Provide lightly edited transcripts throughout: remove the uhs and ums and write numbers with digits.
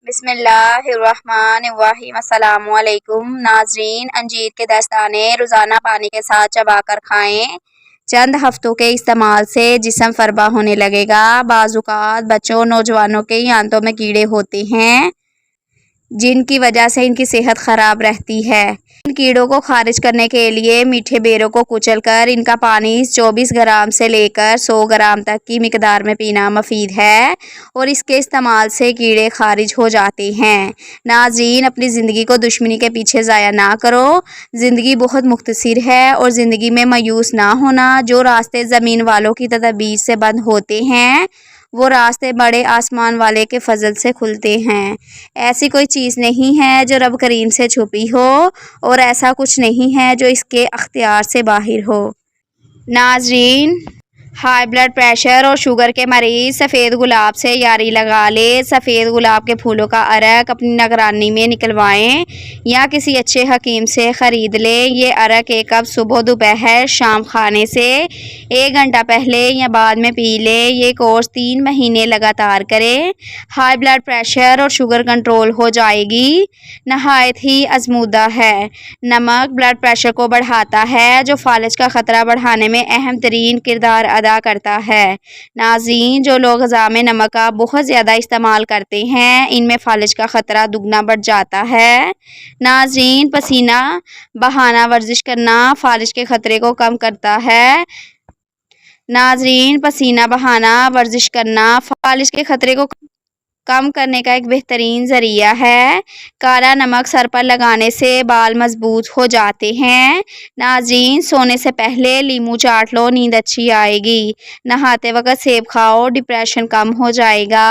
بسم اللہ الرحمن الرحیم۔ السلام علیکم ناظرین، انجیر کے دستانے روزانہ پانی کے ساتھ چبا کر کھائیں۔ چند ہفتوں کے استعمال سے جسم فربا ہونے لگے گا۔ بعض اوقات بچوں اور نوجوانوں کے آنتوں میں کیڑے ہوتے ہیں جن کی وجہ سے ان کی صحت خراب رہتی ہے۔ ان کیڑوں کو خارج کرنے کے لیے میٹھے بیروں کو کچل کر ان کا پانی 24 گرام سے لے کر 100 گرام تک کی مقدار میں پینا مفید ہے اور اس کے استعمال سے کیڑے خارج ہو جاتے ہیں۔ ناظرین، اپنی زندگی کو دشمنی کے پیچھے ضائع نہ کرو۔ زندگی بہت مختصر ہے اور زندگی میں مایوس نہ ہونا۔ جو راستے زمین والوں کی تدبیر سے بند ہوتے ہیں وہ راستے بڑے آسمان والے کے فضل سے کھلتے ہیں۔ ایسی کوئی چیز نہیں ہے جو رب کریم سے چھپی ہو اور ایسا کچھ نہیں ہے جو اس کے اختیار سے باہر ہو۔ ناظرین، ہائی بلڈ پریشر اور شوگر کے مریض سفید گلاب سے یاری لگا لے۔ سفید گلاب کے پھولوں کا عرق اپنی نگرانی میں نکلوائیں یا کسی اچھے حکیم سے خرید لیں۔ یہ عرق ایک کپ صبح، دوپہر، شام کھانے سے 1 گھنٹہ پہلے یا بعد میں پی لیں۔ یہ کورس 3 مہینے لگاتار کریں۔ ہائی بلڈ پریشر اور شوگر کنٹرول ہو جائے گی۔ نہایت ہی آزمودہ ہے۔ نمک بلڈ پریشر کو بڑھاتا ہے جو فالج کا خطرہ بڑھانے میں اہم ترین کردار ادا کرتا ہے۔ ناظرین، جو لوگ غذا میں نمک کا بہت زیادہ استعمال کرتے ہیں ان میں فالج کا خطرہ دگنا بڑھ جاتا ہے۔ ناظرین، پسینہ بہانا ورزش کرنا فالج کے خطرے کو کم کرتا ہے۔ ناظرین، پسینہ بہانا ورزش کرنا فالج کے خطرے کو کم کرنے کا ایک بہترین ذریعہ ہے۔ کالا نمک سر پر لگانے سے بال مضبوط ہو جاتے ہیں۔ ناظرین، سونے سے پہلے لیمو چاٹ لو، نیند اچھی آئے گی۔ نہاتے وقت سیب کھاؤ، ڈپریشن کم ہو جائے گا۔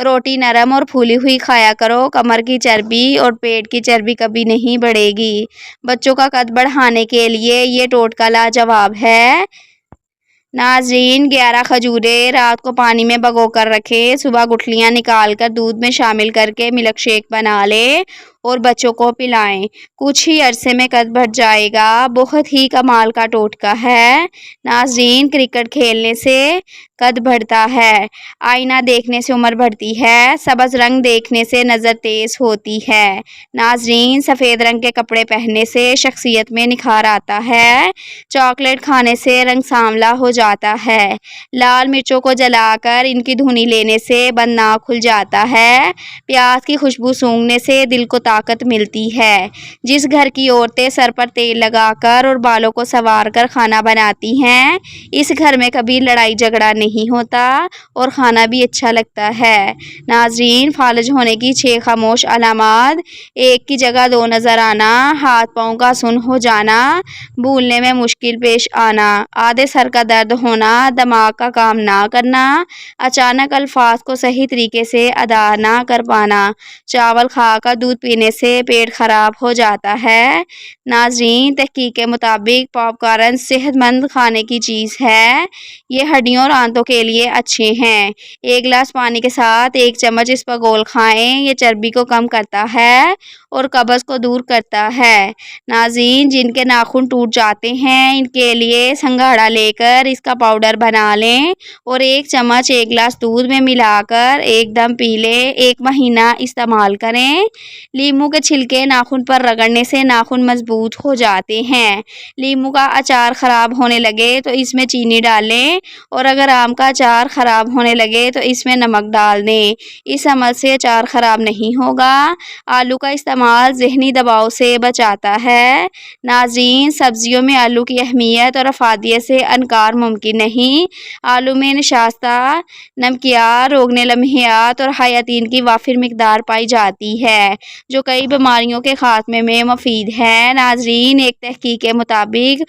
روٹی نرم اور پھولی ہوئی کھایا کرو۔ کمر کی چربی اور پیٹ کی چربی کبھی نہیں بڑھے گی۔ بچوں کا قد بڑھانے کے لیے یہ ٹوٹکا لاجواب ہے۔ ناظرین، 11 کھجوریں رات کو پانی میں بھگو کر رکھیں۔ صبح گٹھلیاں نکال کر دودھ میں شامل کر کے ملک شیک بنا لیں اور بچوں کو پلائیں۔ کچھ ہی عرصے میں قد بڑھ جائے گا۔ بہت ہی کمال کا ٹوٹکا ہے۔ ناظرین، کرکٹ کھیلنے سے قد بڑھتا ہے۔ آئینہ دیکھنے سے عمر بڑھتی ہے۔ سبز رنگ دیکھنے سے نظر تیز ہوتی ہے۔ ناظرین، سفید رنگ کے کپڑے پہننے سے شخصیت میں نکھار آتا ہے۔ چاکلیٹ کھانے سے رنگ سانولا ہو جاتا ہے۔ لال مرچوں کو جلا کر ان کی دھنی لینے سے بد ناک کھل جاتا ہے۔ پیاز کی خوشبو سونگھنے سے دل کو طاقت ملتی ہے۔ جس گھر کی عورتیں سر پر تیل لگا کر اور بالوں کو سنوار کر کھانا بناتی ہیں اس گھر میں کبھی لڑائی جھگڑا نہیں ہوتا اور کھانا بھی اچھا لگتا ہے۔ ناظرین، فالج ہونے کی 6 خاموش علامات: 1 کی جگہ 2 نظر آنا، ہاتھ پاؤں کا سن ہو جانا، بھولنے میں مشکل پیش آنا، آدھے سر کا درد ہونا، دماغ کا کام نہ کرنا، اچانک الفاظ کو صحیح طریقے سے ادا نہ کر پانا، چاول کھا کر دودھ پینے سے پیٹ خراب ہو جاتا ہے۔ ناظرین، تحقیق کے مطابق پاپ کارن صحت مند کھانے کی چیز ہے۔ یہ ہڈیوں اور آنتوں کے لیے اچھے ہیں۔ 1 گلاس پانی کے ساتھ 1 چمچ اسپاگول کھائیں۔ یہ چربی کو کم کرتا ہے اور قبض کو دور کرتا ہے۔ ناظرین، جن کے ناخن ٹوٹ جاتے ہیں ان کے لیے سنگھاڑا لے کر اس کا پاؤڈر بنا لیں اور 1 چمچ 1 گلاس دودھ میں ملا کر ایک دم پی لیں۔ 1 مہینہ استعمال کریں۔ لیمو کے چھلکے ناخن پر رگڑنے سے ناخن مضبوط ہو جاتے ہیں۔ لیمو کا اچار خراب ہونے لگے تو اس میں چینی ڈالیں اور اگر آم کا اچار خراب ہونے لگے تو اس میں نمک ڈال دیں۔ اس عمل سے اچار خراب نہیں ہوگا۔ آلو کا استعمال ذہنی دباؤ سے بچاتا ہے۔ ناظرین، سبزیوں میں آلو کی اہمیت اور افادیت سے انکار ممکن نہیں۔ آلو میں نشاستہ، نمکیات، روغن لمحیات اور حیاتین کی وافر مقدار پائی جاتی ہے جو کئی بیماریوں کے خاتمے میں مفید ہے۔ ناظرین، ایک تحقیق کے مطابق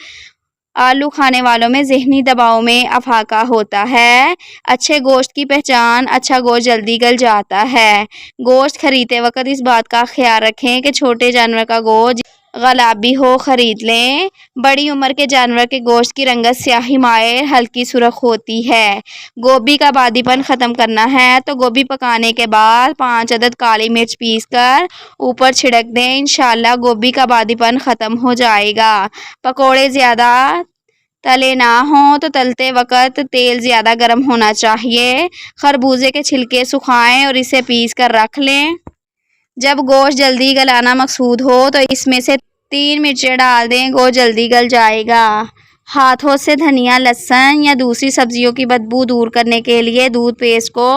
آلو کھانے والوں میں ذہنی دباؤ میں افاقہ ہوتا ہے۔ اچھے گوشت کی پہچان: اچھا گوشت جلدی گل جاتا ہے۔ گوشت خریدتے وقت اس بات کا خیال رکھیں کہ چھوٹے جانور کا گوشت غلابی ہو خرید لیں۔ بڑی عمر کے جانور کے گوشت کی رنگت سیاہی مائل ہلکی سرخ ہوتی ہے۔ گوبھی کا بادی پن ختم کرنا ہے تو گوبھی پکانے کے بعد 5 عدد کالی مرچ پیس کر اوپر چھڑک دیں۔ انشاءاللہ گوبھی کا بادی پن ختم ہو جائے گا۔ پکوڑے زیادہ تلے نہ ہوں تو تلتے وقت تیل زیادہ گرم ہونا چاہیے۔ خربوزے کے چھلکے سکھائیں اور اسے پیس کر رکھ لیں۔ جب گوشت جلدی گلانا مقصود ہو تو اس میں سے 3 مرچیں ڈال دیں، گوشت جلدی گل جائے گا۔ ہاتھوں سے دھنیا، لہسن یا دوسری سبزیوں کی بدبو دور کرنے کے لیے دودھ پیسٹ کو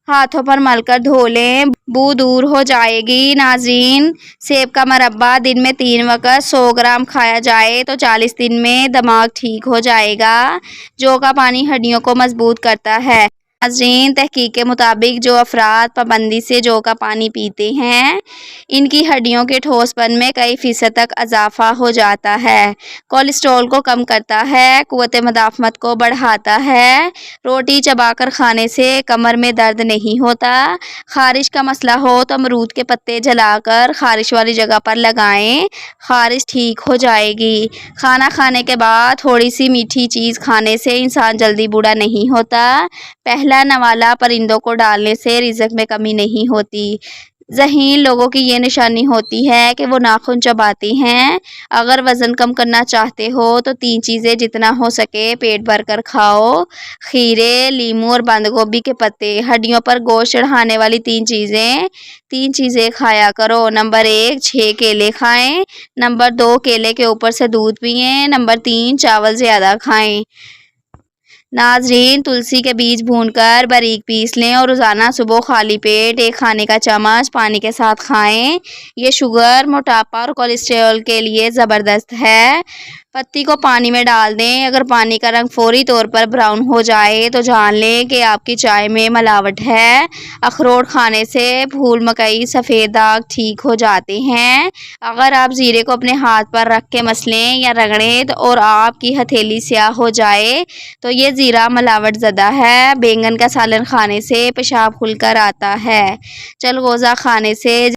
ہاتھوں پر مل کر دھو لیں، بو دور ہو جائے گی۔ ناظرین، سیب کا مربع دن میں 3 وقت 100 گرام کھایا جائے تو 40 دن میں دماغ ٹھیک ہو جائے گا۔ جو کا پانی ہڈیوں کو مضبوط کرتا ہے۔ ناظرین، تحقیق کے مطابق جو افراد پابندی سے جو کا پانی پیتے ہیں ان کی ہڈیوں کے ٹھوس پن میں کئی فیصد تک اضافہ ہو جاتا ہے، کولیسٹرول کو کم کرتا ہے، قوت مدافعت کو بڑھاتا ہے۔ روٹی چبا کر کھانے سے کمر میں درد نہیں ہوتا۔ خارش کا مسئلہ ہو تو امرود کے پتے جلا کر خارش والی جگہ پر لگائیں، خارش ٹھیک ہو جائے گی۔ کھانا کھانے کے بعد تھوڑی سی میٹھی چیز کھانے سے انسان جلدی بوڑھا نہیں ہوتا۔ پہلا نوالا پرندوں کو ڈالنے سے رزق میں کمی نہیں ہوتی۔ ذہین لوگوں کی یہ نشانی ہوتی ہے کہ وہ ناخن چباتے ہیں۔ اگر وزن کم کرنا چاہتے ہو تو 3 چیزیں جتنا ہو سکے پیٹ بھر کر کھاؤ: کھیرے، لیموں اور بند گوبھی کے پتے۔ ہڈیوں پر گوشت چڑھانے والی 3 چیزیں کھایا کرو: نمبر 1 6 کیلے کھائیں، نمبر 2 کیلے کے اوپر سے دودھ پئیں، نمبر 3 چاول زیادہ کھائیں۔ ناظرین، تلسی کے بیج بھون کر باریک پیس لیں اور روزانہ صبح خالی پیٹ 1 کھانے کا چمچ پانی کے ساتھ کھائیں۔ یہ شوگر، موٹاپا اور کولیسٹرول کے لیے زبردست ہے۔ پتی کو پانی میں ڈال دیں، اگر پانی کا رنگ فوری طور پر براؤن ہو جائے تو جان لیں کہ آپ کی چائے میں ملاوٹ ہے۔ اخروٹ کھانے سے پھول مکئی، سفید داغ ٹھیک ہو جاتے ہیں۔ اگر آپ زیرے کو اپنے ہاتھ پر رکھ کے مسلیں یا رگڑیں اور آپ کی ہتھیلی سیاہ ہو جائے تو یہ زیرہ ملاوٹ زدہ ہے۔ بینگن کا سالن کھانے سے پیشاب کھل کر آتا ہے۔ چلغوزہ کھانے سے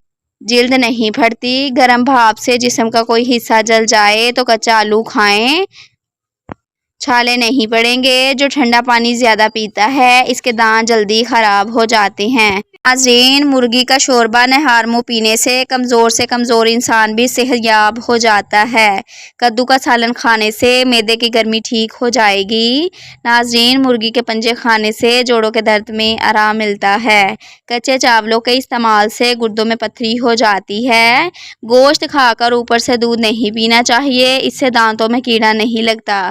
جلد نہیں پھٹتی۔ گرم بھاپ سے جسم کا کوئی حصہ جل جائے تو کچا آلو کھائیں، چھالے نہیں پڑیں گے۔ جو ٹھنڈا پانی زیادہ پیتا ہے اس کے دانت جلدی خراب ہو جاتے ہیں۔ ناظرین، مرغی کا شوربہ نہار منہ پینے سے کمزور انسان بھی صحت یاب ہو جاتا ہے۔ کدو کا سالن کھانے سے معدے کی گرمی ٹھیک ہو جائے گی۔ ناظرین، مرغی کے پنجے کھانے سے جوڑوں کے درد میں آرام ملتا ہے۔ کچے چاولوں کے استعمال سے گردوں میں پتھری ہو جاتی ہے۔ گوشت کھا کر اوپر سے دودھ نہیں پینا چاہیے، اس سے دانتوں میں کیڑا نہیں لگتا۔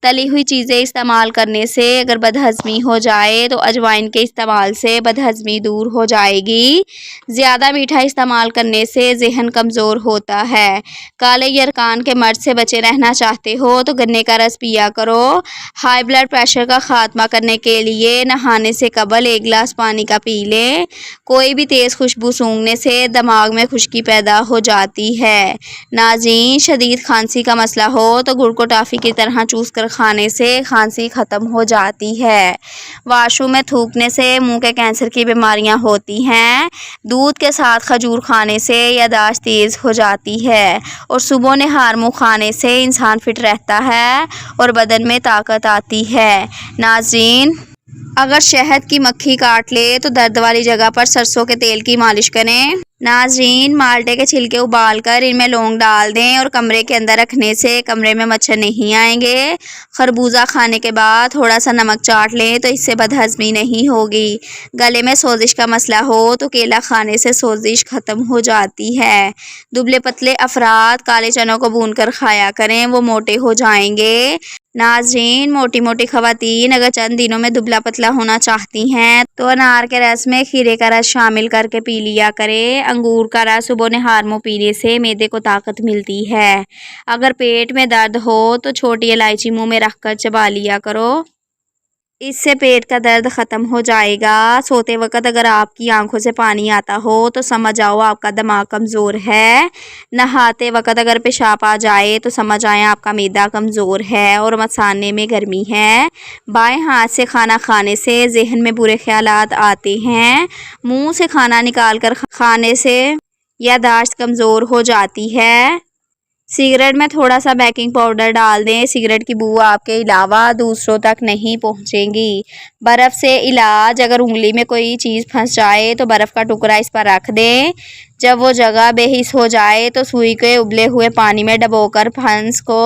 تلی ہوئی چیزیں استعمال کرنے سے اگر بدہضمی ہو جائے تو اجوائن کے استعمال سے بدہضمی دور ہو جائے گی۔ زیادہ میٹھا استعمال کرنے سے ذہن کمزور ہوتا ہے۔ کالے یرقان کے مرض سے بچے رہنا چاہتے ہو تو گنے کا رس پیا کرو۔ ہائی بلڈ پریشر کا خاتمہ کرنے کے لیے نہانے سے قبل 1 گلاس پانی کا پی لیں۔ کوئی بھی تیز خوشبو سونگھنے سے دماغ میں خشکی پیدا ہو جاتی ہے۔ ناظرین، شدید کھانسی کا مسئلہ ہو تو گڑ کو ٹافی کی طرح چوس کر کھانے سے کھانسی ختم ہو جاتی ہے۔ واش روم میں تھوکنے سے منہ کے کینسر کی بیماریاں ہوتی ہیں۔ دودھ کے ساتھ کھجور کھانے سے یادداشت تیز ہو جاتی ہے اور صبح نہار منہ کھانے سے انسان فٹ رہتا ہے اور بدن میں طاقت آتی ہے۔ ناظرین، اگر شہد کی مکھی کاٹ لے تو درد والی جگہ پر سرسوں کے تیل کی مالش کریں۔ ناظرین، مالٹے کے چھلکے ابال کر ان میں لونگ ڈال دیں اور کمرے کے اندر رکھنے سے کمرے میں مچھر نہیں آئیں گے۔ خربوزہ کھانے کے بعد تھوڑا سا نمک چاٹ لیں تو اس سے بدہضمی نہیں ہوگی۔ گلے میں سوزش کا مسئلہ ہو تو کیلا کھانے سے سوزش ختم ہو جاتی ہے۔ دبلے پتلے افراد کالے چنوں کو بھون کر کھایا کریں، وہ موٹے ہو جائیں گے۔ ناظرین، موٹی خواتین اگر چند دنوں میں دبلا پتلا ہونا چاہتی ہیں تو انار کے رس میں کھیرے کا رس شامل کر کے پی لیا کریں۔ انگور کا رس صبح نہار منہ پینے سے معدے کو طاقت ملتی ہے۔ اگر پیٹ میں درد ہو تو چھوٹی الائچی منہ میں رکھ کر چبا لیا کرو، اس سے پیٹ کا درد ختم ہو جائے گا۔ سوتے وقت اگر آپ کی آنکھوں سے پانی آتا ہو تو سمجھ آؤ آپ کا دماغ کمزور ہے۔ نہاتے وقت اگر پیشاب آ جائے تو سمجھ آئیں آپ کا معدہ کمزور ہے اور مثانے میں گرمی ہے۔ بائیں ہاتھ سے کھانا کھانے سے ذہن میں برے خیالات آتے ہیں۔ منہ سے کھانا نکال کر کھانے سے یادداشت کمزور ہو جاتی ہے۔ سگریٹ میں تھوڑا سا بیکنگ پاؤڈر ڈال دیں، سگریٹ کی بو آپ کے علاوہ دوسروں تک نہیں پہنچے گی۔ برف سے علاج: اگر انگلی میں کوئی چیز پھنس جائے تو برف کا ٹکڑا اس پر رکھ دیں۔ جب وہ جگہ بے حس ہو جائے تو سوئی کے ابلے ہوئے پانی میں ڈبو کر پھنس کو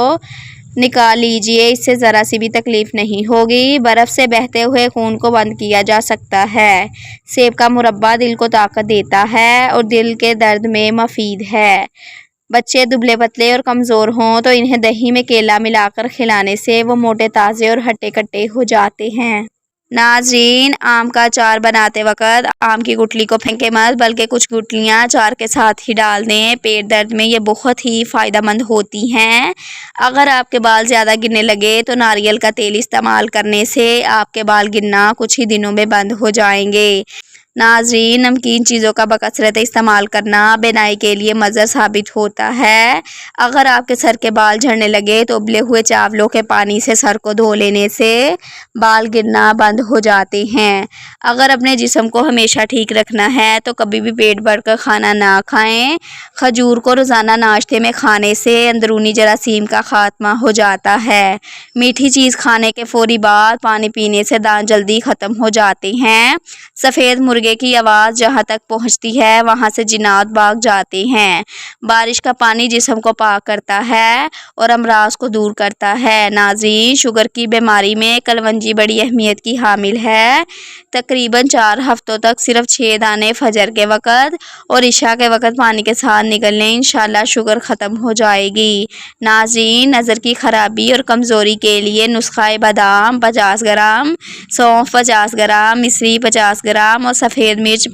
نکال لیجئے، اس سے ذرا سی بھی تکلیف نہیں ہوگی۔ برف سے بہتے ہوئے خون کو بند کیا جا سکتا ہے۔ سیب کا مربع دل کو طاقت دیتا ہے اور دل کے درد میں مفید ہے۔ بچے دبلے پتلے اور کمزور ہوں تو انہیں دہی میں کیلا ملا کر کھلانے سے وہ موٹے تازے اور ہٹے کٹے ہو جاتے ہیں۔ ناظرین، آم کا اچار بناتے وقت آم کی گٹلی کو پھینکے مت، بلکہ کچھ گٹلیاں اچار کے ساتھ ہی ڈال دیں۔ پیٹ درد میں یہ بہت ہی فائدہ مند ہوتی ہیں۔ اگر آپ کے بال زیادہ گرنے لگے تو ناریل کا تیل استعمال کرنے سے آپ کے بال گرنا کچھ ہی دنوں میں بند ہو جائیں گے۔ ناظرین، نمکین چیزوں کا بکثرت استعمال کرنا بینائی کے لیے مضر ثابت ہوتا ہے۔ اگر آپ کے سر کے بال جھڑنے لگے تو ابلے ہوئے چاولوں کے پانی سے سر کو دھو لینے سے بال گرنا بند ہو جاتے ہیں۔ اگر اپنے جسم کو ہمیشہ ٹھیک رکھنا ہے تو کبھی بھی پیٹ بھر کر کھانا نہ کھائیں۔ کھجور کو روزانہ ناشتے میں کھانے سے اندرونی جراثیم کا خاتمہ ہو جاتا ہے۔ میٹھی چیز کھانے کے فوری بعد پانی پینے سے دانت جلدی ختم ہو جاتے ہیں۔ سفید مرغے کی آواز جہاں تک پہنچتی ہے وہاں سے جنات بھاگ جاتے ہیں۔ بارش کا پانی جسم کو پاک کرتا ہے اور امراض کو دور کرتا ہے۔ ناظرین، شوگر کی بیماری میں کلونجی بڑی اہمیت کی حامل ہے۔ تقریباً 4 ہفتوں تک صرف 6 دانے فجر کے وقت اور عشاء کے وقت پانی کے ساتھ نگل لیں، انشاءاللہ شوگر ختم ہو جائے گی۔ ناظرین، نظر کی خرابی اور کمزوری کے لیے نسخہ بادام 50 گرام، سونف 50 گرام، مصری 50 گرام اور سفید مرچ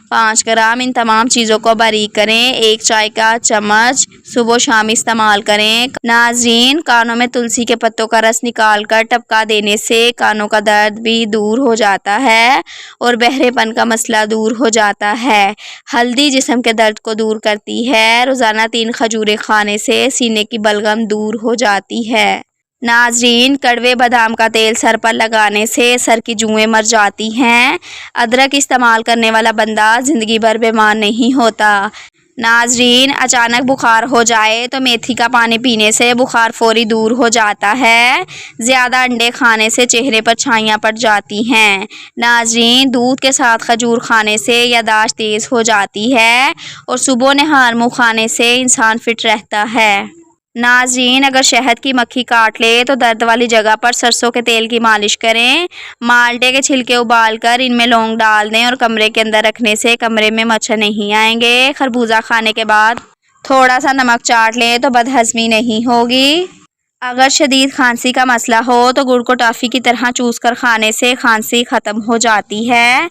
5 گرام، ان تمام چیزوں کو باریک کریں۔ 1 چائے کا چمچ صبح و شام استعمال کریں۔ ناظرین، کانوں میں تلسی کے پتوں کا رس نکال کر ٹپکا دینے سے کانوں کا درد بھی دور ہو جاتا ہے اور بہرے پن کا مسئلہ دور ہو جاتا ہے۔ ہلدی جسم کے درد کو دور کرتی ہے۔ روزانہ 3 کھجوریں کھانے سے سینے کی بلغم دور ہو جاتی ہے۔ ناظرین، کڑوے بادام کا تیل سر پر لگانے سے سر کی جوئیں مر جاتی ہیں۔ ادرک استعمال کرنے والا بندہ زندگی بھر بیمار نہیں ہوتا۔ ناظرین، اچانک بخار ہو جائے تو میتھی کا پانی پینے سے بخار فوری دور ہو جاتا ہے۔ زیادہ انڈے کھانے سے چہرے پر چھائیاں پڑ جاتی ہیں۔ ناظرین، دودھ کے ساتھ کھجور کھانے سے یادداشت تیز ہو جاتی ہے اور صبح نہار منہ کھانے سے انسان فٹ رہتا ہے۔ ناظرین، اگر شہد کی مکھی کاٹ لے تو درد والی جگہ پر سرسوں کے تیل کی مالش کریں۔ مالٹے کے چھلکے ابال کر ان میں لونگ ڈال دیں اور کمرے کے اندر رکھنے سے کمرے میں مچھر نہیں آئیں گے۔ خربوزہ کھانے کے بعد تھوڑا سا نمک چاٹ لیں تو بدہضمی نہیں ہوگی۔ اگر شدید کھانسی کا مسئلہ ہو تو گڑ کو ٹافی کی طرح چوس کر کھانے سے کھانسی ختم ہو جاتی ہے۔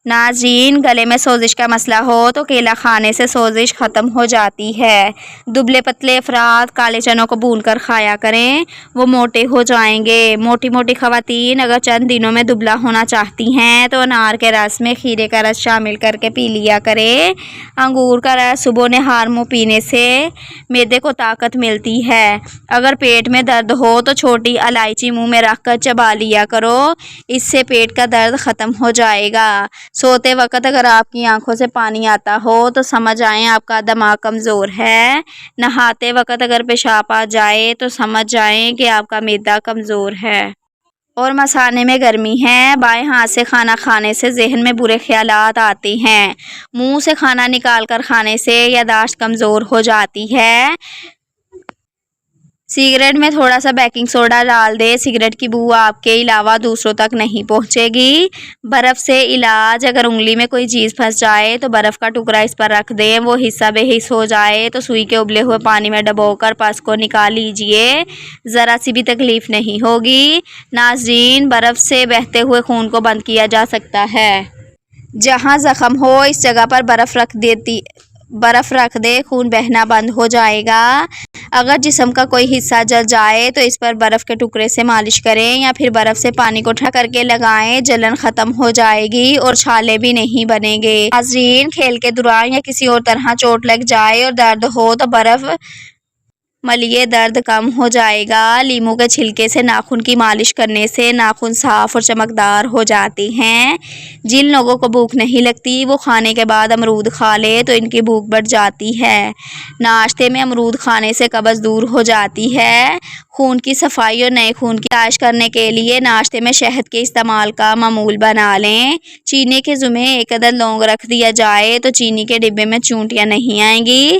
ناظرین، گلے میں سوزش کا مسئلہ ہو تو کیلا کھانے سے سوزش ختم ہو جاتی ہے۔ دبلے پتلے افراد کالے چنوں کو بھون کر کھایا کریں، وہ موٹے ہو جائیں گے۔ موٹی خواتین اگر چند دنوں میں دبلا ہونا چاہتی ہیں تو انار کے رس میں کھیرے کا رس شامل کر کے پی لیا کریں۔ انگور کا رس صبح نہار منہ پینے سے معدے کو طاقت ملتی ہے۔ اگر پیٹ میں درد ہو تو چھوٹی الائچی منہ میں رکھ کر چبا لیا کرو، اس سے پیٹ کا درد ختم ہو جائے گا۔ سوتے وقت اگر آپ کی آنکھوں سے پانی آتا ہو تو سمجھ جائیں آپ کا دماغ کمزور ہے۔ نہاتے وقت اگر پیشاب آ جائے تو سمجھ جائیں کہ آپ کا معدہ کمزور ہے اور مثانے میں گرمی ہے۔ بائیں ہاتھ سے کھانا کھانے سے ذہن میں برے خیالات آتے ہیں۔ منہ سے کھانا نکال کر کھانے سے یادداشت کمزور ہو جاتی ہے۔ سگریٹ میں تھوڑا سا بیکنگ سوڈا ڈال دیں، سگریٹ کی بو آپ کے علاوہ دوسروں تک نہیں پہنچے گی۔ برف سے علاج، اگر انگلی میں کوئی چیز پھنس جائے تو برف کا ٹکڑا اس پر رکھ دیں، وہ حصہ بے حس ہو جائے تو سوئی کے ابلے ہوئے پانی میں ڈبو کر پس کو نکال لیجئے، ذرا سی بھی تکلیف نہیں ہوگی۔ ناظرین، برف سے بہتے ہوئے خون کو بند کیا جا سکتا ہے۔ جہاں زخم ہو اس جگہ پر برف رکھ دے، خون بہنا بند ہو جائے گا۔ اگر جسم کا کوئی حصہ جل جائے تو اس پر برف کے ٹکڑے سے مالش کریں یا پھر برف سے پانی کو ٹھنڈا کر کے لگائیں، جلن ختم ہو جائے گی اور چھالے بھی نہیں بنیں گے۔ ناظرین، کھیل کے دوران یا کسی اور طرح چوٹ لگ جائے اور درد ہو تو برف ملیے، درد کم ہو جائے گا۔ لیموں کے چھلکے سے ناخن کی مالش کرنے سے ناخن صاف اور چمکدار ہو جاتے ہیں۔ جن لوگوں کو بھوک نہیں لگتی وہ کھانے کے بعد امرود کھا لے تو ان کی بھوک بڑھ جاتی ہے۔ ناشتے میں امرود کھانے سے قبض دور ہو جاتی ہے۔ خون کی صفائی اور نئے خون کی تلاش کرنے کے لیے ناشتے میں شہد کے استعمال کا معمول بنا لیں۔ چینی کے ذمے 1 عدد لونگ رکھ دیا جائے تو چینی کے ڈبے میں چونٹیاں نہیں آئیں گی۔